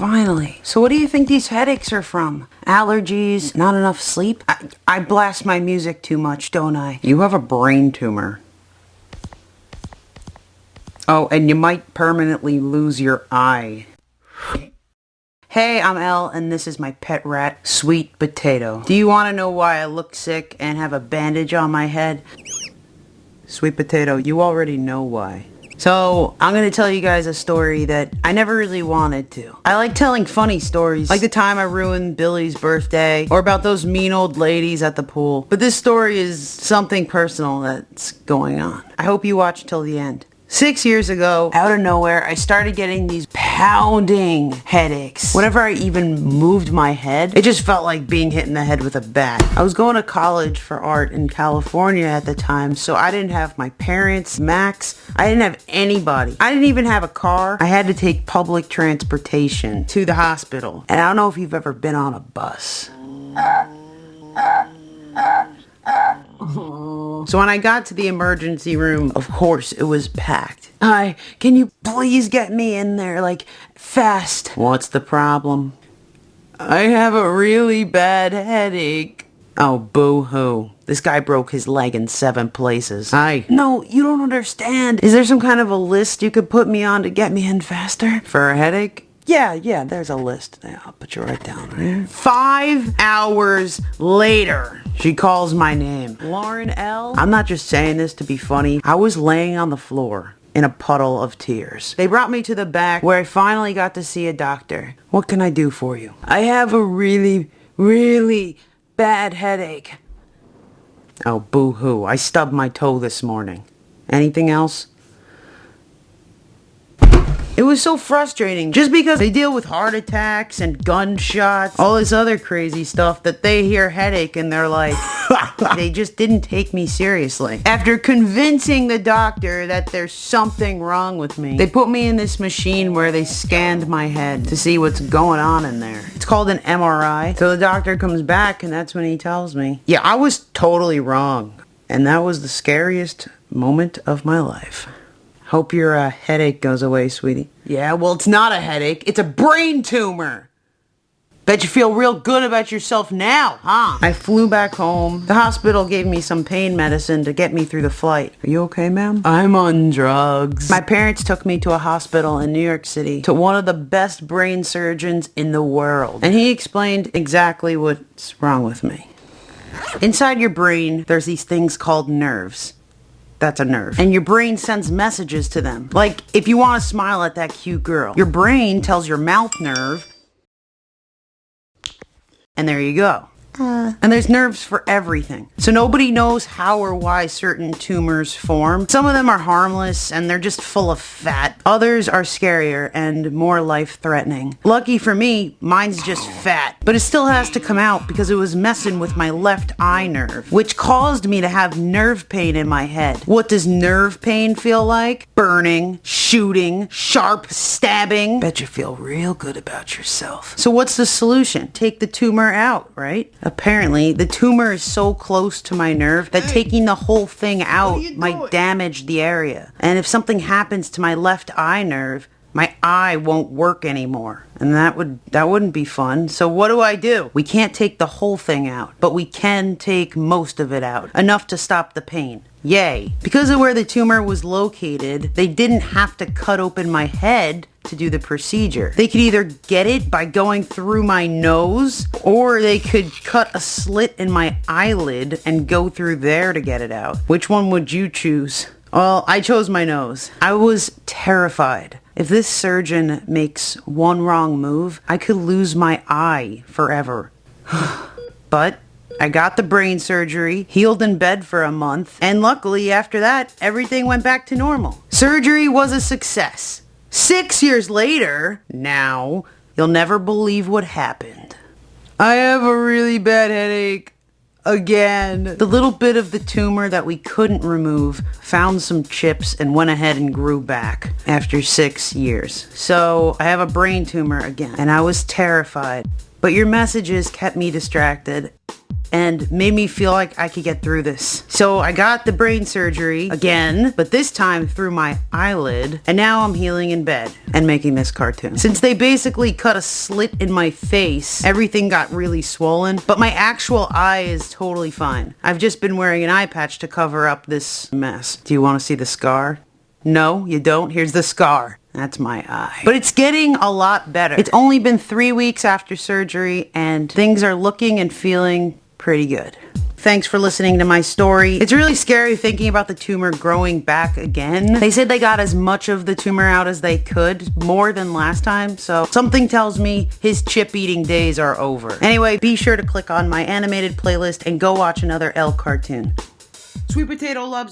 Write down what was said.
finally. So what do you think these headaches are from? Allergies? Not enough sleep? I blast my music too much, don't I? You have a brain tumor. Oh, and you might permanently lose your eye. Hey, I'm Elle, and this is my pet rat, Sweet Potato. Do you want to know why I look sick and have a bandage on my head? Sweet Potato, you already know why. So, I'm gonna tell you guys a story that I never really wanted to. I like telling funny stories, like the time I ruined Billy's birthday, or about those mean old ladies at the pool. But this story is something personal that's going on. I hope you watch till the end. 6 years ago, out of nowhere, I started getting these pounding headaches. Whenever I even moved my head, it just felt like being hit in the head with a bat. I was going to college for art in California at the time, so I didn't have my parents, Max. I didn't have anybody. I didn't even have a car. I had to take public transportation to the hospital. And I don't know if you've ever been on a bus. So when I got to the emergency room, of course, it was packed. Hi, can you please get me in there, like, fast? What's the problem? I have a really bad headache. Oh, boo-hoo. This guy broke his leg in 7 places. Hi. No, you don't understand. Is there some kind of a list you could put me on to get me in faster? For a headache? Yeah, there's a list. Yeah, I'll put you right down there. 5 hours later, she calls my name. Lauren L. I'm not just saying this to be funny. I was laying on the floor in a puddle of tears. They brought me to the back where I finally got to see a doctor. What can I do for you? I have a really, really bad headache. Oh, boo-hoo. I stubbed my toe this morning. Anything else? It was so frustrating just because they deal with heart attacks and gunshots, all this other crazy stuff that they hear headache and they're like, they just didn't take me seriously. After convincing the doctor that there's something wrong with me, they put me in this machine where they scanned my head to see what's going on in there. It's called an MRI. So the doctor comes back and that's when he tells me, yeah, I was totally wrong. And that was the scariest moment of my life. Hope your headache goes away, sweetie. Yeah, well, it's not a headache. It's a brain tumor. Bet you feel real good about yourself now, huh? I flew back home. The hospital gave me some pain medicine to get me through the flight. Are you okay, ma'am? I'm on drugs. My parents took me to a hospital in New York City to one of the best brain surgeons in the world. And he explained exactly what's wrong with me. Inside your brain, there's these things called nerves. That's a nerve. And your brain sends messages to them. Like, if you want to smile at that cute girl, your brain tells your mouth nerve, and there you go. And there's nerves for everything. So nobody knows how or why certain tumors form. Some of them are harmless and they're just full of fat. Others are scarier and more life-threatening. Lucky for me, mine's just fat. But it still has to come out because it was messing with my left eye nerve, which caused me to have nerve pain in my head. What does nerve pain feel like? Burning, shooting, sharp stabbing. Bet you feel real good about yourself. So what's the solution? Take the tumor out, right? Apparently, the tumor is so close to my nerve that taking the whole thing out might damage the area. And if something happens to my left eye nerve, my eye won't work anymore. And that wouldn't be fun. So what do? We can't take the whole thing out, but we can take most of it out. Enough to stop the pain. Yay. Because of where the tumor was located, they didn't have to cut open my head to do the procedure. They could either get it by going through my nose, or they could cut a slit in my eyelid and go through there to get it out. Which one would you choose? Well, I chose my nose. I was terrified. If this surgeon makes one wrong move, I could lose my eye forever. But I got the brain surgery, healed in bed for a month, and luckily after that, everything went back to normal. Surgery was a success. 6 years later, now, you'll never believe what happened. I have a really bad headache. Again. The little bit of the tumor that we couldn't remove found some chips and went ahead and grew back after 6 years. So I have a brain tumor again, and I was terrified. But your messages kept me distracted. and made me feel like I could get through this. So I got the brain surgery again, but this time through my eyelid, and now I'm healing in bed and making this cartoon. Since they basically cut a slit in my face, everything got really swollen, but my actual eye is totally fine. I've just been wearing an eye patch to cover up this mess. Do you want to see the scar? No, you don't? Here's the scar. That's my eye. But it's getting a lot better. It's only been 3 weeks after surgery, and things are looking and feeling pretty good. Thanks for listening to my story. It's really scary thinking about the tumor growing back again. They said they got as much of the tumor out as they could, more than last time, so something tells me his chip eating days are over. Anyway, be sure to click on my animated playlist and go watch another Elle cartoon. Sweet Potato loves